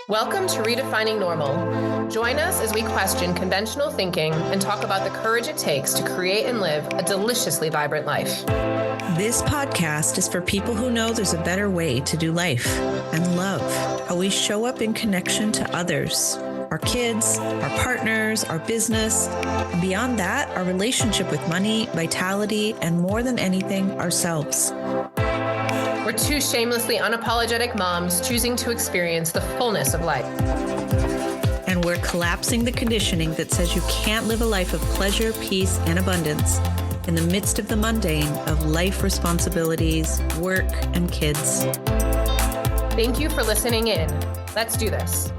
Welcome to Redefining Normal. Join us as we question conventional thinking and talk about the courage it takes to create and live a deliciously vibrant life. This podcast is for people who know there's a better way to do life and love, how we show up in connection to others, our kids, our partners, our business, and beyond that, our relationship with money, vitality, and more than anything, ourselves. We're two shamelessly unapologetic moms choosing to experience the fullness of life. And we're collapsing the conditioning that says you can't live a life of pleasure, peace, and abundance in the midst of the mundane of life responsibilities, work, and kids. Thank you for listening in. Let's do this.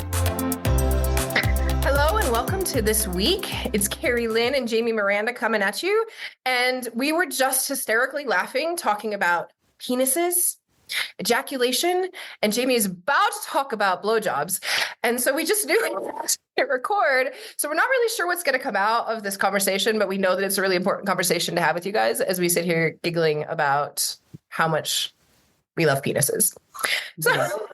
Hello and welcome to this week. It's Keri, Lynn, and Jamy, Miranda coming at you. And we were just hysterically laughing, talking about penises, ejaculation, and Jamy is about to talk about blowjobs. And so we just knew to record. So we're not really sure what's going to come out of this conversation, but we know that it's a really important conversation to have with you guys as we sit here giggling about how much we love penises. So,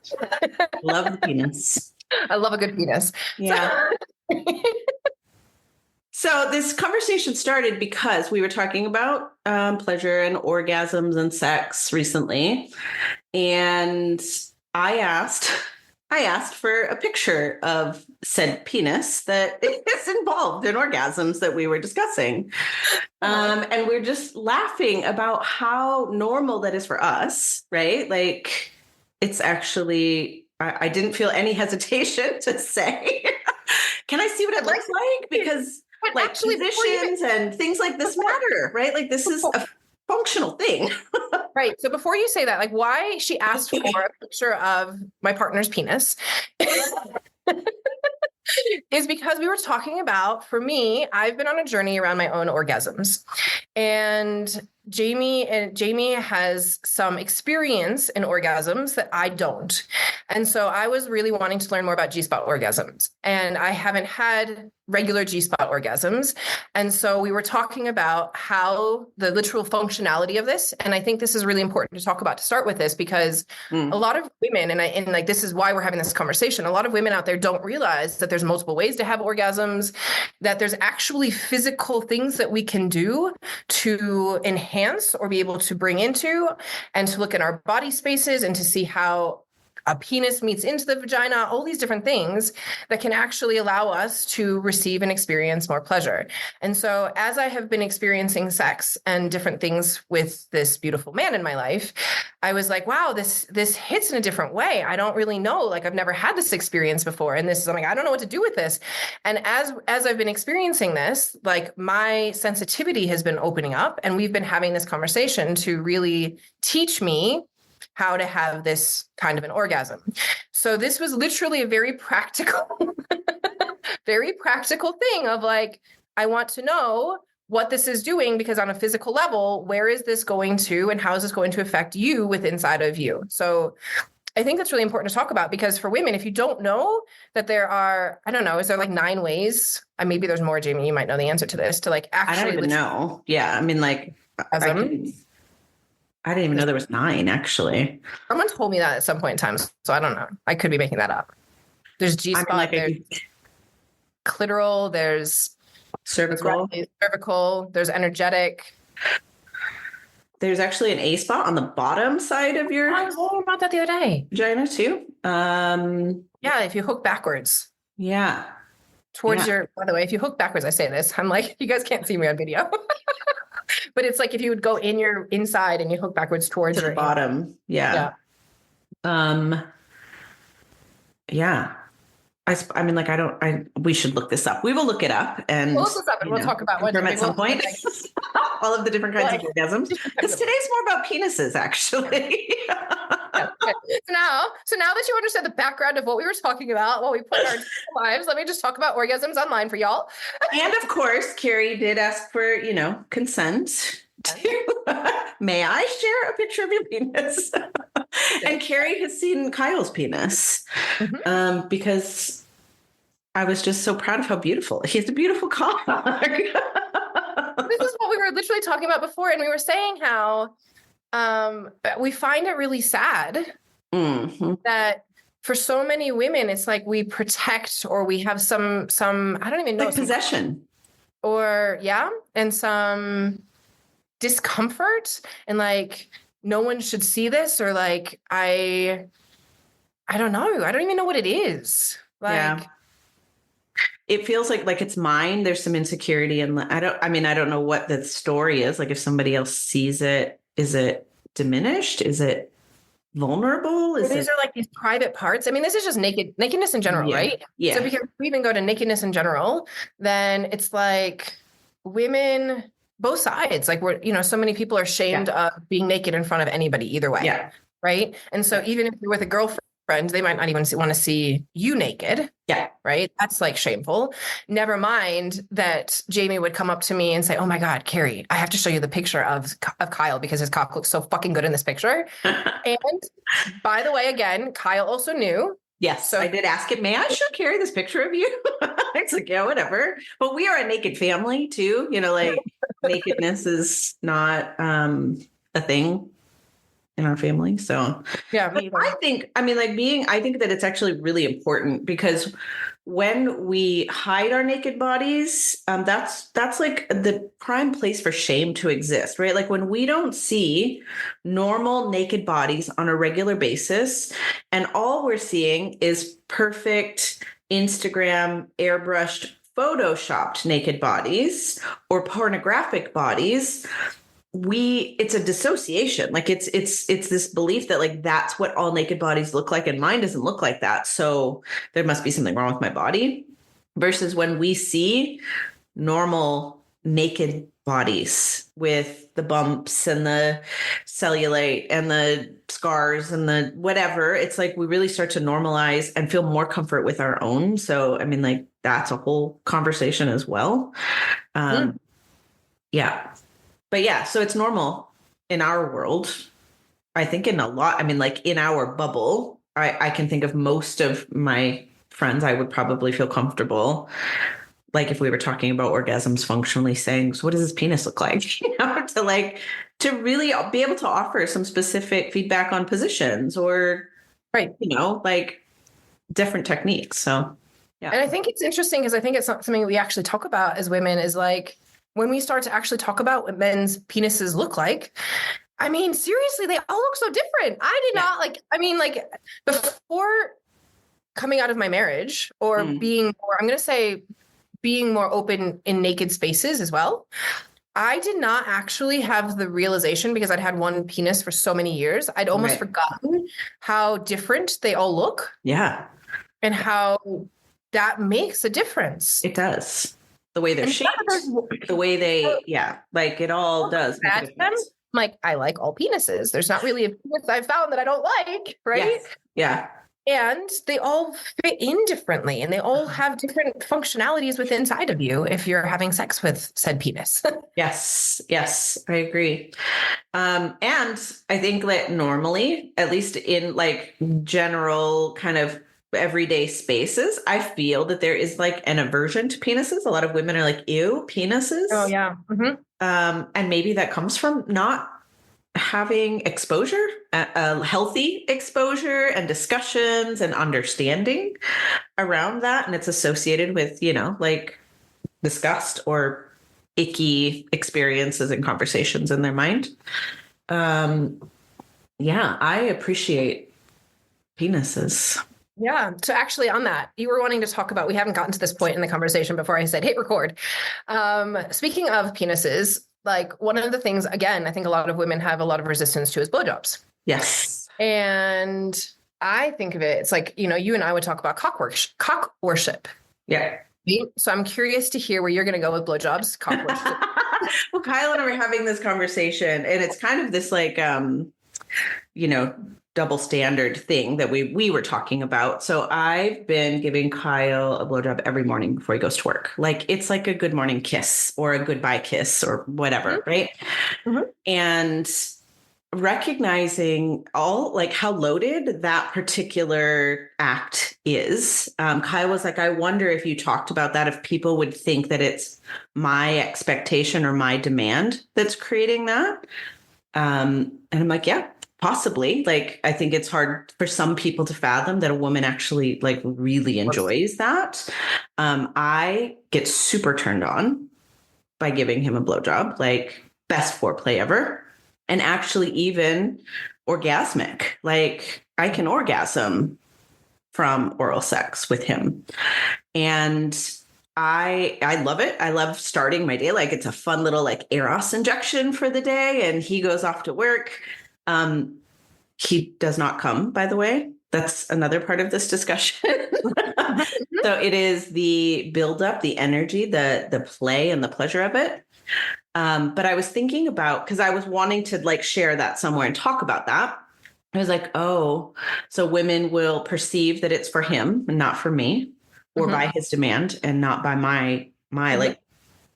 Love the penis. I love a good penis. Yeah. So this conversation started because we were talking about pleasure and orgasms and sex recently. And I asked for a picture of said penis that is involved in orgasms that we were discussing. And we're just laughing about how normal that is for us, right? Like, it's actually, I didn't feel any hesitation to say, can I see what it looks like? Because like actually, positions and things like this matter, right? Like this is a functional thing. Right. So before you say that, like why she asked for a picture of my partner's penis is because we were talking about, for me, I've been on a journey around my own orgasms. And Jamy has some experience in orgasms that I don't. And so I was really wanting to learn more about G-spot orgasms. And I haven't had regular G-spot orgasms. And so we were talking about how the literal functionality of this. And I think this is really important to talk about to start with this, because a lot of women, and like this is why we're having this conversation, a lot of women out there don't realize that there's multiple ways to have orgasms, that there's actually physical things that we can do to enhance or be able to bring into and to look in our body spaces and to see how a penis meets into the vagina, all these different things that can actually allow us to receive and experience more pleasure. And so as I have been experiencing sex and different things with this beautiful man in my life, I was like, wow, this hits in a different way. I don't really know. Like I've never had this experience before. And this is, I'm like, I don't know what to do with this. And as I've been experiencing this, like my sensitivity has been opening up, and we've been having this conversation to really teach me how to have this kind of an orgasm. So this was literally a very practical, very practical thing of like, I want to know what this is doing, because on a physical level, where is this going to, and how is this going to affect you with inside of you? So I think that's really important to talk about, because for women, if you don't know that there are, I don't know, is there like 9 ways? Maybe there's more, Jamy, you might know the answer to this, to like actually. I don't even know. Yeah. I mean, like, I didn't even know there was 9, actually. Someone told me that at some point in time, so I don't know. I could be making that up. There's G-spot, there's clitoral, there's cervical, there's energetic. There's actually an A spot on the bottom side of your. I was thinking about that the other day. Vagina too. Yeah, if you hook backwards. Yeah. Towards your. By the way, if you hook backwards, I say this. I'm like, you guys can't see me on video. But it's like if you would go in your inside and you hook backwards towards your bottom. Yeah. Yeah. I mean, like, we should look this up. We will look it up and we'll look this up and we'll talk about what at some point. All of the different kinds of orgasms. Because today's more about penises, actually. So now that you understand the background of what we were talking about while we put our lives, let me just talk about orgasms online for y'all. And of course, Keri did ask for, consent. May I share a picture of your penis? And Keri has seen Kyle's penis because I was just so proud of how beautiful. He has a beautiful cock. This is what we were literally talking about before. And we were saying how we find it really sad that for so many women, it's like we protect, or we have some, I don't even know, like possession, or and some discomfort, and like, no one should see this, or like, I don't know. I don't even know what it is. Like, it feels like it's mine. There's some insecurity, and I don't know what the story is. Like, if somebody else sees it, is it diminished? Is it vulnerable? these are like these private parts. I mean, this is just nakedness in general, right? Yeah. So because we even go to nakedness in general, then it's like women, both sides, like so many people are shamed of being naked in front of anybody either way. Yeah. Right. And so even if you're with a girlfriend, they might not even want to see you naked. Yeah. Right. That's like shameful. Never mind that Jamy would come up to me and say, "Oh my God, Keri, I have to show you the picture of Kyle because his cock looks so fucking good in this picture." And by the way, again, Kyle also knew. Yes. So I did ask him, "May I show Keri this picture of you?" It's like, yeah, whatever. But we are a naked family too. Like nakedness is not a thing in our family. So yeah, I think that it's actually really important, because when we hide our naked bodies, that's like the prime place for shame to exist, right? Like when we don't see normal naked bodies on a regular basis, and all we're seeing is perfect Instagram airbrushed, photoshopped naked bodies or pornographic bodies, it's a dissociation. Like it's this belief that like that's what all naked bodies look like, and mine doesn't look like that, so there must be something wrong with my body. Versus when we see normal naked bodies with the bumps and the cellulite and the scars and the whatever, it's like we really start to normalize and feel more comfort with our own. So I mean, like, that's a whole conversation as well. Yeah. But yeah, so it's normal in our world. I think in a lot, I mean, like in our bubble, I can think of most of my friends, I would probably feel comfortable. Like if we were talking about orgasms functionally saying, "So what does this penis look like?" To really be able to offer some specific feedback on positions or, right. Like different techniques. So, yeah. And I think it's interesting because I think it's not something we actually talk about as women, is like, when we start to actually talk about what men's penises look like, I mean, seriously, they all look so different. I did not before coming out of my marriage, or being more open in naked spaces as well. I did not actually have the realization, because I'd had one penis for so many years. I'd almost forgotten how different they all look. Yeah. And how that makes a difference. It does. The way they're shaped, the way they, like it all does. Like, I like all penises. There's not really a penis I've found that I don't like, right? Yes. Yeah. And they all fit in differently, and they all have different functionalities within inside of you if you're having sex with said penis. Yes, I agree. And I think that normally, at least in like general kind of everyday spaces, I feel that there is like an aversion to penises. A lot of women are like, "Ew, penises." Oh yeah. Mm-hmm. And maybe that comes from not having exposure, a healthy exposure and discussions and understanding around that. And it's associated with, like disgust or icky experiences and conversations in their mind. Yeah, I appreciate penises. Yeah. So actually on that, you were wanting to talk about, we haven't gotten to this point in the conversation before I said hit record. Speaking of penises, like one of the things, again, I think a lot of women have a lot of resistance to is blowjobs. Yes. And I think of it, it's like, you and I would talk about cock worship. Yeah. So I'm curious to hear where you're going to go with blowjobs, cock worship. Well, Kyle and I were having this conversation, and it's kind of this like, double standard thing that we were talking about. So I've been giving Kyle a blowjob every morning before he goes to work. Like it's like a good morning kiss or a goodbye kiss or whatever. Mm-hmm. Right. Mm-hmm. And recognizing all like how loaded that particular act is. Kyle was like, "I wonder if you talked about that, if people would think that it's my expectation or my demand that's creating that." And I'm like, "Yeah, Possibly. Like, I think it's hard for some people to fathom that a woman actually like really enjoys that. I get super turned on by giving him a blowjob, like best foreplay ever. And actually even orgasmic. Like, I can orgasm from oral sex with him. And I love it. I love starting my day. Like, it's a fun little like Eros injection for the day. And he goes off to work. He does not come, by the way. That's another part of this discussion. So it is the buildup, the energy, the play and the pleasure of it. But I was thinking about, because I was wanting to like share that somewhere and talk about that. I was like, oh, so women will perceive that it's for him and not for me, or by his demand and not by my like,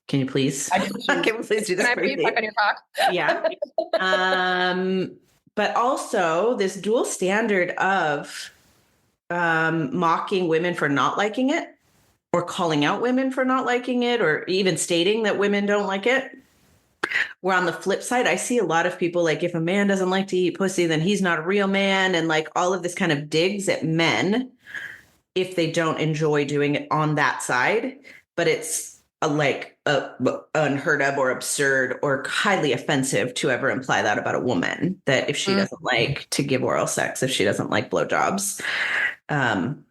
can you please? Can you please do this? Can I please suck on your cock? Yeah. But also this dual standard of mocking women for not liking it, or calling out women for not liking it, or even stating that women don't like it. Where on the flip side, I see a lot of people like, if a man doesn't like to eat pussy, then he's not a real man. And like all of this kind of digs at men if they don't enjoy doing it on that side. But it's unheard of or absurd or highly offensive to ever imply that about a woman, that if she doesn't like to give oral sex, if she doesn't like blowjobs,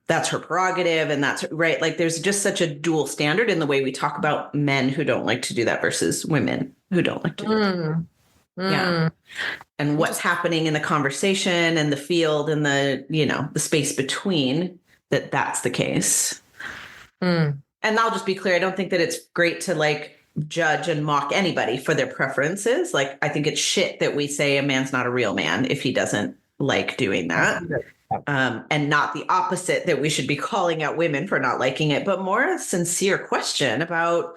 that's her prerogative. And that's right. Like, there's just such a dual standard in the way we talk about men who don't like to do that versus women who don't like to do that. Yeah. And what's happening in the conversation and the field and the, the space between that's the case. And I'll just be clear. I don't think that it's great to like judge and mock anybody for their preferences. Like, I think it's shit that we say a man's not a real man if he doesn't like doing that. And not the opposite, that we should be calling out women for not liking it, but more a sincere question about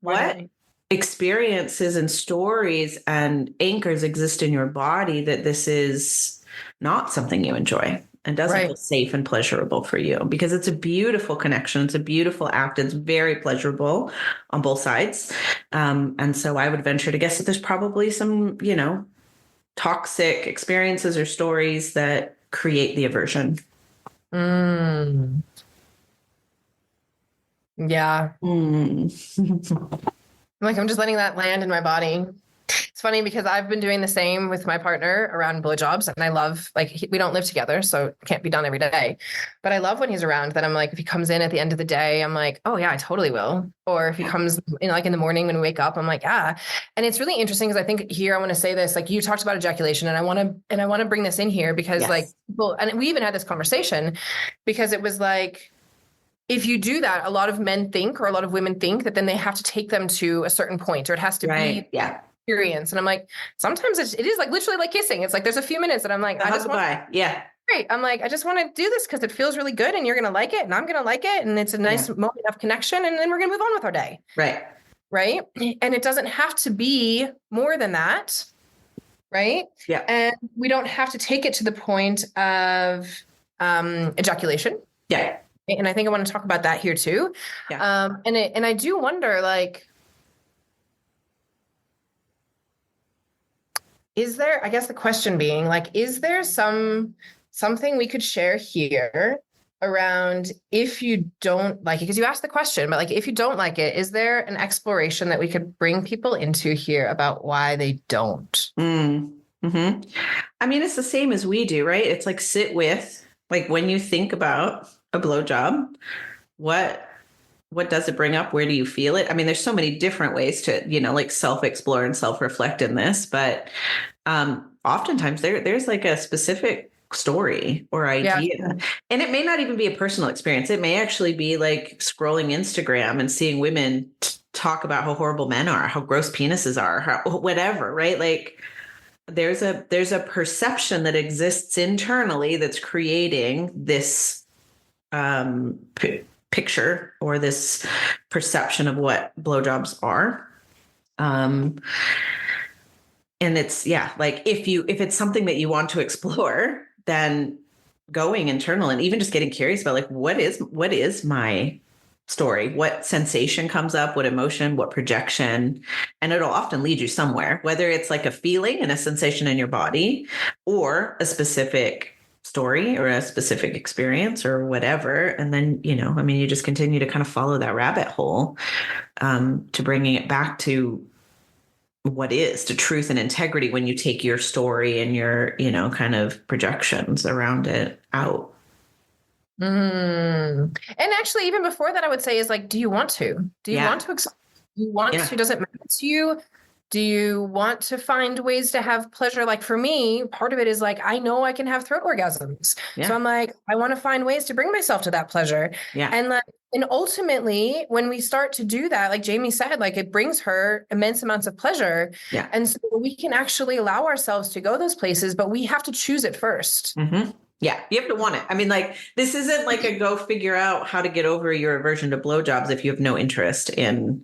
what experiences and stories and anchors exist in your body that this is not something you enjoy and doesn't feel safe and pleasurable for you, because it's a beautiful connection. It's a beautiful act. It's very pleasurable on both sides. And so I would venture to guess that there's probably some, toxic experiences or stories that create the aversion. Yeah. Like, I'm just letting that land in my body. It's funny because I've been doing the same with my partner around blowjobs, and I love, like, we don't live together, so it can't be done every day. But I love when he's around that I'm like, if he comes in at the end of the day, I'm like, oh yeah, I totally will. Or if he comes in, like in the morning when we wake up, I'm like, yeah. And it's really interesting because I think here I want to say this, like, you talked about ejaculation, and I want to bring this in here because like, well, and we even had this conversation because it was like, if you do that, a lot of men think, or a lot of women think, that then they have to take them to a certain point, or it has to be experience. And I'm like, sometimes it is like literally like kissing. It's like, there's a few minutes that I'm like, I just want great. I'm like, I just want to do this because it feels really good, and you're going to like it, and I'm going to like it. And it's a nice moment of connection. And then we're going to move on with our day. Right. And it doesn't have to be more than that. Right. Yeah. And we don't have to take it to the point of ejaculation. Yeah. And I think I want to talk about that here too. Yeah. And I do wonder, like, is there, I guess the question being like, is there something we could share here around if you don't like it? Because you asked the question, but like, if you don't like it, is there an exploration that we could bring people into here about why they don't? Mm-hmm. I mean, it's the same as we do, right? It's like, sit with, like, when you think about a blowjob, what does it bring up? Where do you feel it? I mean, there's so many different ways to, like, self-explore and self-reflect in this, but oftentimes there's like a specific story or idea, and it may not even be a personal experience. It may actually be like scrolling Instagram and seeing women talk about how horrible men are, how gross penises are, how whatever, right? Like, there's a perception that exists internally that's creating this picture or this perception of what blowjobs are. And it's, like, if it's something that you want to explore, then going internal and even just getting curious about, like, what is my story, what sensation comes up, what emotion, what projection, and it'll often lead you somewhere, whether it's like a feeling and a sensation in your body or a specific story or a specific experience or whatever. And then, I mean, you just continue to kind of follow that rabbit hole to bringing it back to what is to truth and integrity when you take your story and your, kind of projections around it out. And actually, even before that, I would say is like, do you want to? Do you want to? Do you want to? Does it matter to you? Do you want to find ways to have pleasure? Like for me, part of it is like, I know I can have throat orgasms. So I'm like, I want to find ways to bring myself to that pleasure. And ultimately, when we start to do that, like Jamy said, like it brings her immense amounts of pleasure. And so we can actually allow ourselves to go those places, but we have to choose it first. Yeah, you have to want it. I mean, like, this isn't like a go figure out how to get over your aversion to blowjobs if you have no interest in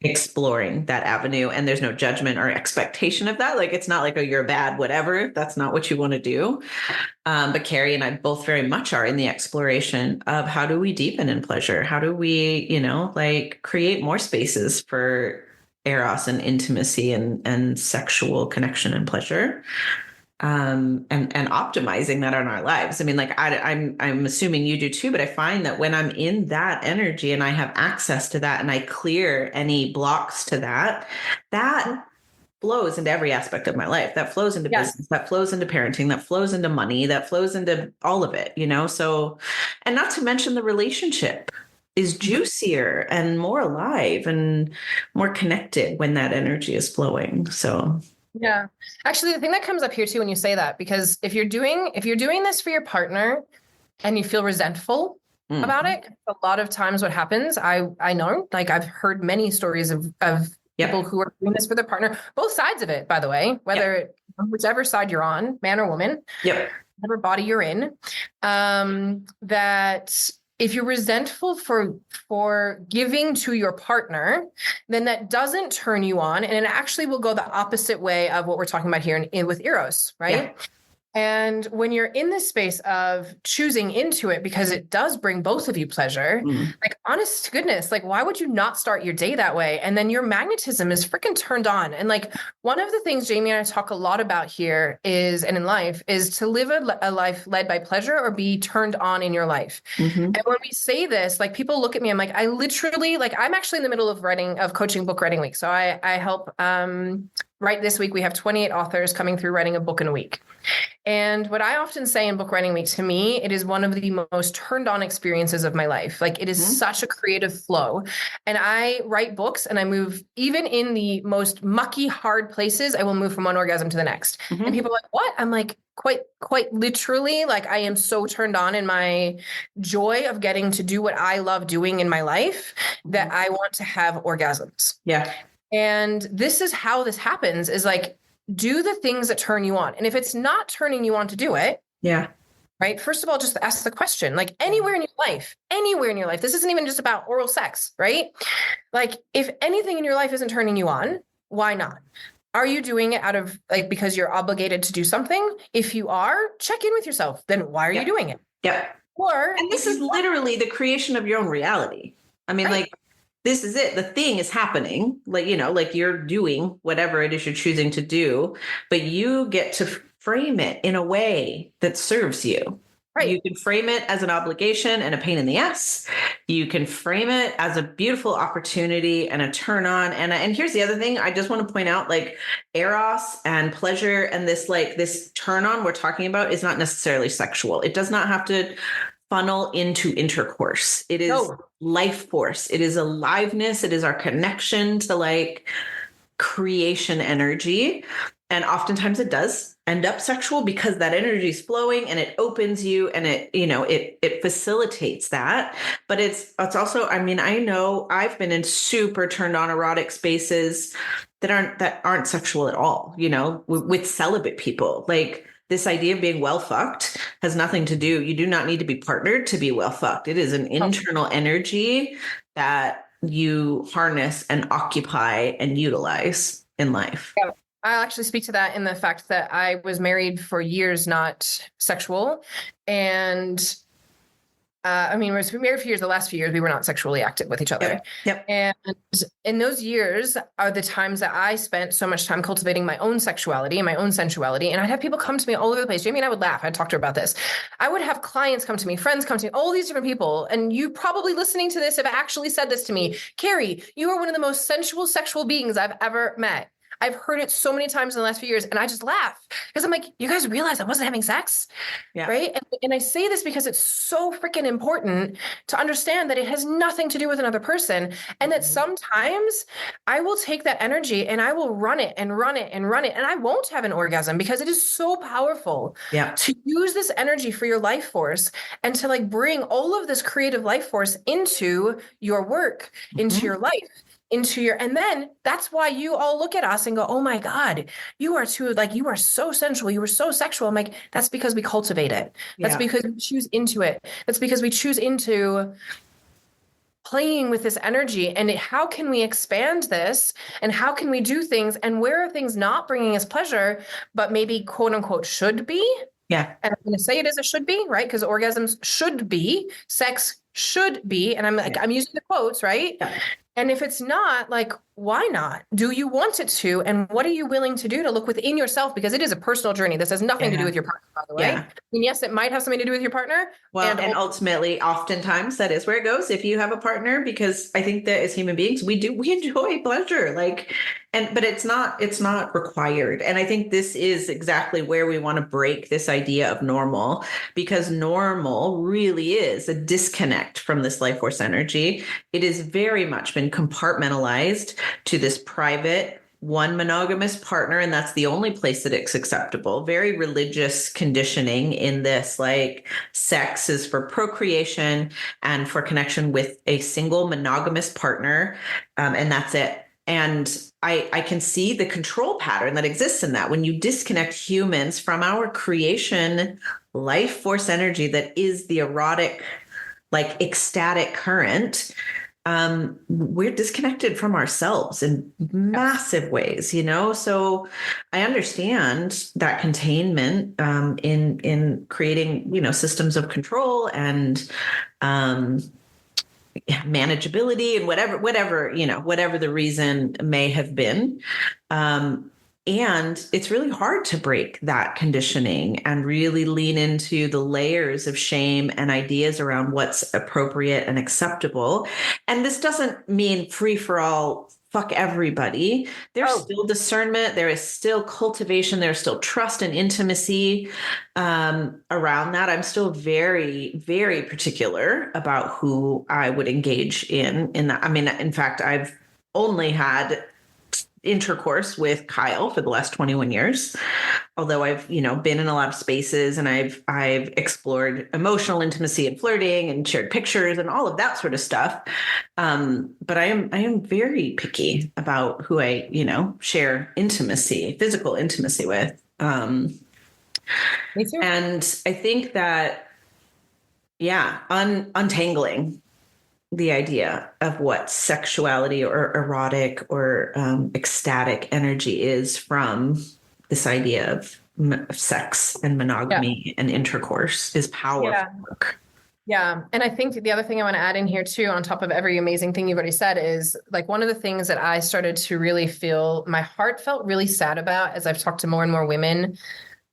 exploring that avenue. And there's no judgment or expectation of that. Like, it's not like, oh, you're bad, whatever. That's not what you want to do. But Keri and I both very much are in the exploration of how do we deepen in pleasure? How do we, like create more spaces for eros and intimacy and sexual connection and pleasure? And optimizing that in our lives. I mean, like I'm assuming you do too, but I find that when I'm in that energy and I have access to that and I clear any blocks to that flows into every aspect of my life. That flows into business, that flows into parenting, that flows into money, that flows into all of it, So, and not to mention the relationship is juicier and more alive and more connected when that energy is flowing. So yeah, actually, the thing that comes up here too when you say that, because if you're doing this for your partner and you feel resentful about it, a lot of times what happens, I know, like I've heard many stories of people who are doing this for their partner, both sides of it, by the way, whether whichever side you're on, man or woman, whatever body you're in, that if you're resentful for giving to your partner, then that doesn't turn you on. And it actually will go the opposite way of what we're talking about here with Eros, right? Yeah. And when you're in this space of choosing into it, because it does bring both of you pleasure, like honest to goodness, like why would you not start your day that way? And then your magnetism is freaking turned on. And like one of the things Jamy and I talk a lot about here is, and in life, is to live a life led by pleasure or be turned on in your life. And when we say this, like people look at me, I'm like, I literally, like I'm actually in the middle of coaching book writing week. So I help right this week, we have 28 authors coming through writing a book in a week. And what I often say in book writing week, to me, it is one of the most turned on experiences of my life. Like it is such a creative flow. And I write books and I move, even in the most mucky, hard places, I will move from one orgasm to the next. And people are like, what? I'm like, quite literally, like I am so turned on in my joy of getting to do what I love doing in my life that I want to have orgasms. Yeah. And this is how this happens, is like, do the things that turn you on. And if it's not turning you on to do it, right? First of all, just ask the question, like anywhere in your life, this isn't even just about oral sex, right? Like if anything in your life isn't turning you on, why not? Are you doing it out of like, because you're obligated to do something? If you are, check in with yourself. Then why are you doing it? And this is literally the creation of your own reality. I mean, like, this is it. The thing is happening, like, like you're doing whatever it is you're choosing to do, but you get to frame it in a way that serves you. Right. You can frame it as an obligation and a pain in the ass. You can frame it as a beautiful opportunity and a turn on. And here's the other thing I just want to point out, like eros and pleasure and this turn on we're talking about is not necessarily sexual. It does not have to funnel into intercourse. It is life force. It is aliveness. It is our connection to like creation energy. And oftentimes it does end up sexual because that energy is flowing and it opens you and it facilitates that. But it's also, I mean, I know I've been in super turned on erotic spaces that aren't sexual at all, with celibate people. Like, this idea of being well fucked has nothing to do. You do not need to be partnered to be well fucked. It is an internal energy that you harness and occupy and utilize in life. Yeah. I'll actually speak to that in the fact that I was married for years, not sexual. And I mean, we were married for years. The last few years, we were not sexually active with each other. Yep. And in those years are the times that I spent so much time cultivating my own sexuality and my own sensuality. And I'd have people come to me all over the place. Jamy and I would laugh. I'd talk to her about this. I would have clients come to me, friends come to me, all these different people. And you probably listening to this have actually said this to me. Keri, you are one of the most sensual sexual beings I've ever met. I've heard it so many times in the last few years, and I just laugh because I'm like, you guys realize I wasn't having sex, right? And I say this because it's so freaking important to understand that it has nothing to do with another person, and that sometimes I will take that energy and I will run it and run it and run it, and I won't have an orgasm because it is so powerful to use this energy for your life force and to like bring all of this creative life force into your work, into your life. And then that's why you all look at us and go, oh my God, you are you are so sensual. You were so sexual. I'm like, that's because we cultivate it. That's because we choose into it. That's because we choose into playing with this energy. And how can we expand this? And how can we do things? And where are things not bringing us pleasure, but maybe quote unquote should be? Yeah. And I'm going to say it as it should be, right? Because orgasms should be, sex should be. And I'm like, I'm using the quotes, right? Yeah. And if it's not, like, why not? Do you want it to? And what are you willing to do to look within yourself? Because it is a personal journey. This has nothing to do with your partner, by the way. And yes, it might have something to do with your partner. Well, and ultimately, oftentimes that is where it goes if you have a partner, because I think that as human beings, we enjoy pleasure, but it's not required. And I think this is exactly where we want to break this idea of normal, because normal really is a disconnect from this life force energy. It has very much been compartmentalized to this private one monogamous partner, and that's the only place that it's acceptable. Very religious conditioning in this, like sex is for procreation and for connection with a single monogamous partner, and that's it. And I can see the control pattern that exists in that when you disconnect humans from our creation life force energy that is the erotic, like ecstatic current. We're disconnected from ourselves in massive ways, so I understand that containment in creating, systems of control and manageability and whatever the reason may have been. And it's really hard to break that conditioning and really lean into the layers of shame and ideas around what's appropriate and acceptable. And this doesn't mean free for all, fuck everybody. There's still discernment. There is still cultivation. There's still trust and intimacy around that. I'm still very, very particular about who I would engage in that. I mean, in fact, I've only had intercourse with Kyle for the last 21 years, although I've been in a lot of spaces and I've explored emotional intimacy and flirting and shared pictures and all of that sort of stuff, but I am very picky about who I share physical intimacy with. Me too. And I think that untangling the idea of what sexuality or erotic or ecstatic energy is from this idea of sex and monogamy and intercourse is powerful. Yeah. And I think the other thing I want to add in here too, on top of every amazing thing you've already said, is like one of the things that I started to really feel my heart felt really sad about as I've talked to more and more women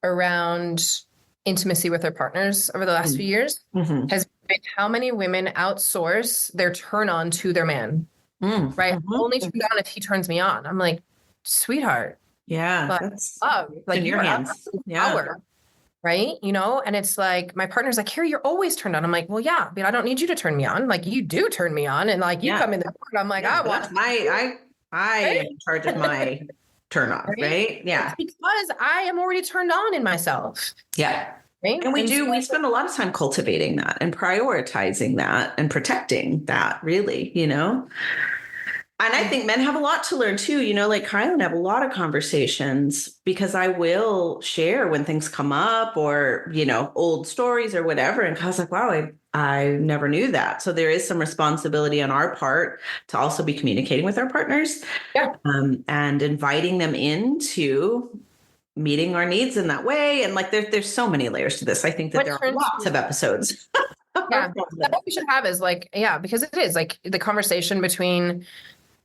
around intimacy with their partners over the last few years has been how many women outsource their turn on to their man, right? Only turned on if he turns me on. I'm like, sweetheart. Yeah. That's love. Like in your hands. Power, right? And it's like, my partner's like, Keri, you're always turned on. I'm like, well, yeah, but I don't need you to turn me on. Like you do turn me on. And like, you come in the door and I'm like, I want I am in charge of my turn on, right? Yeah. It's because I am already turned on in myself. Yeah. Right? And we spend a lot of time cultivating that and prioritizing that and protecting that, really, And I think men have a lot to learn too, like Kyle and I have a lot of conversations because I will share when things come up or, old stories or whatever. And Kyle's like, wow, I never knew that. So there is some responsibility on our part to also be communicating with our partners and inviting them into meeting our needs in that way. And like, there's so many layers to this. I think that there are lots of episodes. Yeah. That's what we should have is like, yeah, because it is like the conversation between,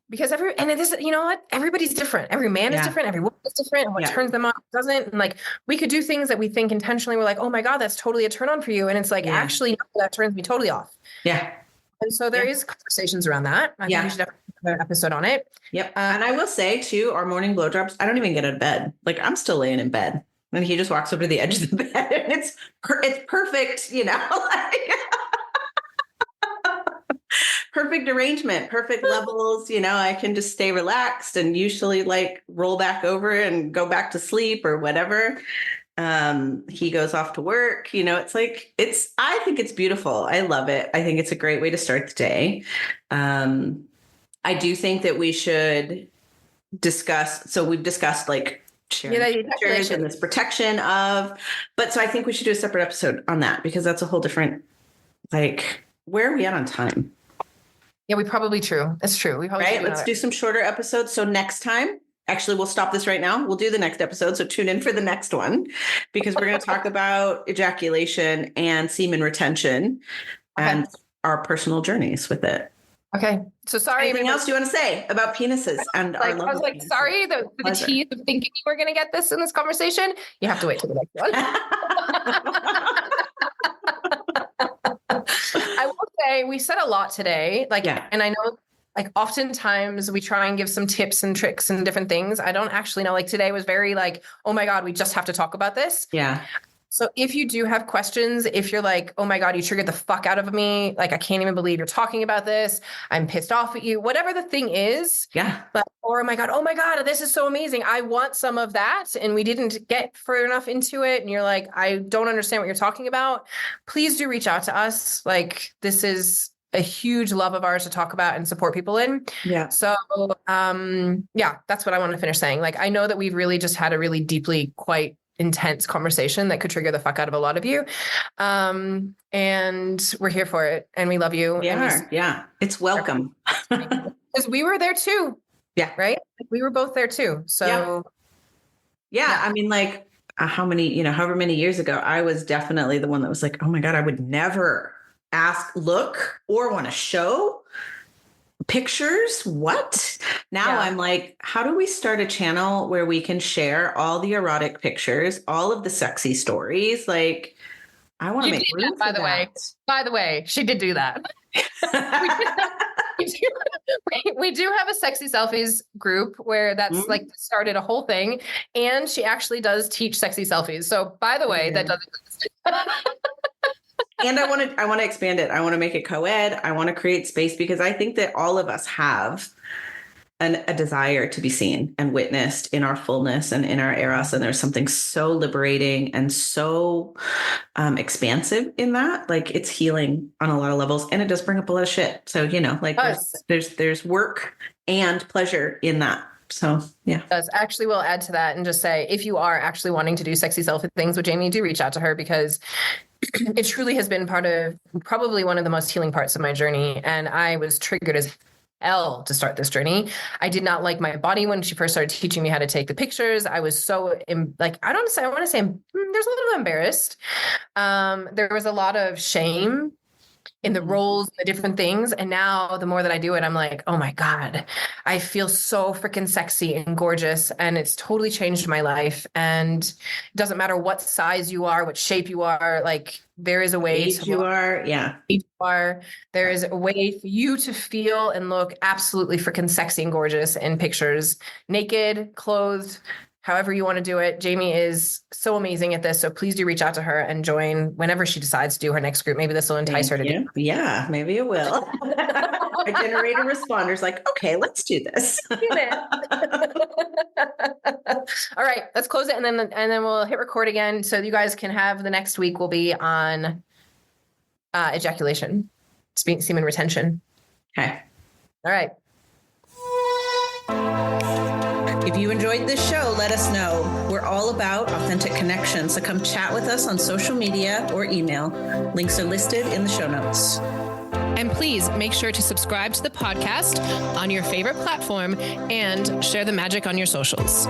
because and it is, you know what? Everybody's different. Every man is different. Every woman is different. And what turns them on doesn't. And like, we could do things that we think intentionally. We're like, oh my God, that's totally a turn on for you. And it's like, actually, no, that turns me totally off. Yeah. And so there is conversations around that. I think we should have another episode on it. Yep. And I will say too, our morning blowjobs, I don't even get out of bed. Like I'm still laying in bed and he just walks over to the edge of the bed and it's perfect, you know, like perfect arrangement, perfect levels. You know, I can just stay relaxed and usually like roll back over and go back to sleep or whatever. He goes off to work, you know, it's like, I think it's beautiful. I love it. I think it's a great way to start the day. I do think that we should discuss, so we've discussed like sharing pictures and this protection of, but so I think we should do a separate episode on that because that's a whole different, like, where are we at on time? Yeah, true. It's true. We probably Let's do some shorter episodes. So next time, actually, we'll stop this right now. We'll do the next episode. So tune in for the next one because we're going to talk about ejaculation and semen retention and our personal journeys with it. Okay. So sorry. Anything else you want to say about penises and our love? I was like, sorry, the tease of thinking you were going to get this in this conversation. You have to wait till the next one. I will say we said a lot today. And I know like oftentimes we try and give some tips and tricks and different things. I don't actually know, like today was very like, oh my God, we just have to talk about this. Yeah. So if you do have questions, if you're like, oh my God, you triggered the fuck out of me. Like, I can't even believe you're talking about this. I'm pissed off at you, whatever the thing is. Yeah. Or oh my God, this is so amazing. I want some of that. And we didn't get far enough into it. And you're like, I don't understand what you're talking about. Please do reach out to us. Like, this is a huge love of ours to talk about and support people in. Yeah. So, that's what I want to finish saying. Like, I know that we've really just had a really deeply quite intense conversation that could trigger the fuck out of a lot of you. And we're here for it and we love you. Yeah. It's welcome. Because we were there too. Yeah. Right. We were both there too. So yeah. I mean, like however many years ago, I was definitely the one that was like, oh my God, I would never look or want to show pictures. What? Now I'm like, how do we start a channel where we can share all the erotic pictures, all of the sexy stories? Like, I want to make room for that. By the way, she did do that. We do have a sexy selfies group where that's like started a whole thing. And she actually does teach sexy selfies. So by the way, that doesn't exist. And I want to expand it. I want to make it co-ed. I want to create space because I think that all of us have a desire to be seen and witnessed in our fullness and in our eros. And there's something so liberating and so expansive in that. Like, it's healing on a lot of levels, and it does bring up a lot of shit. So, you know, like there's work and pleasure in that. So, yeah. It does. Actually, we'll add to that and just say, if you are actually wanting to do sexy selfie things with Jamy, do reach out to her because it truly has been part of probably one of the most healing parts of my journey. And I was triggered as hell to start this journey. I did not like my body when she first started teaching me how to take the pictures. I was so I want to say there's a little embarrassed. There was a lot of shame in the roles, the different things. And now the more that I do it, I'm like, oh my God, I feel so freaking sexy and gorgeous. And it's totally changed my life. And it doesn't matter what size you are, what shape you are, like there is a way there is a way for you to feel and look absolutely freaking sexy and gorgeous in pictures, naked, clothed, however you want to do it. Jamy is so amazing at this. So please do reach out to her and join whenever she decides to do her next group. Maybe this will entice her to do. Yeah, maybe it will. I generate a responder's like, okay, let's do this. All right, let's close it and then we'll hit record again. So you guys can have the next week will be on ejaculation, semen retention. Okay. All right. If you enjoyed this show, let us know. We're all about authentic connection, so come chat with us on social media or email. Links are listed in the show notes. And please make sure to subscribe to the podcast on your favorite platform and share the magic on your socials.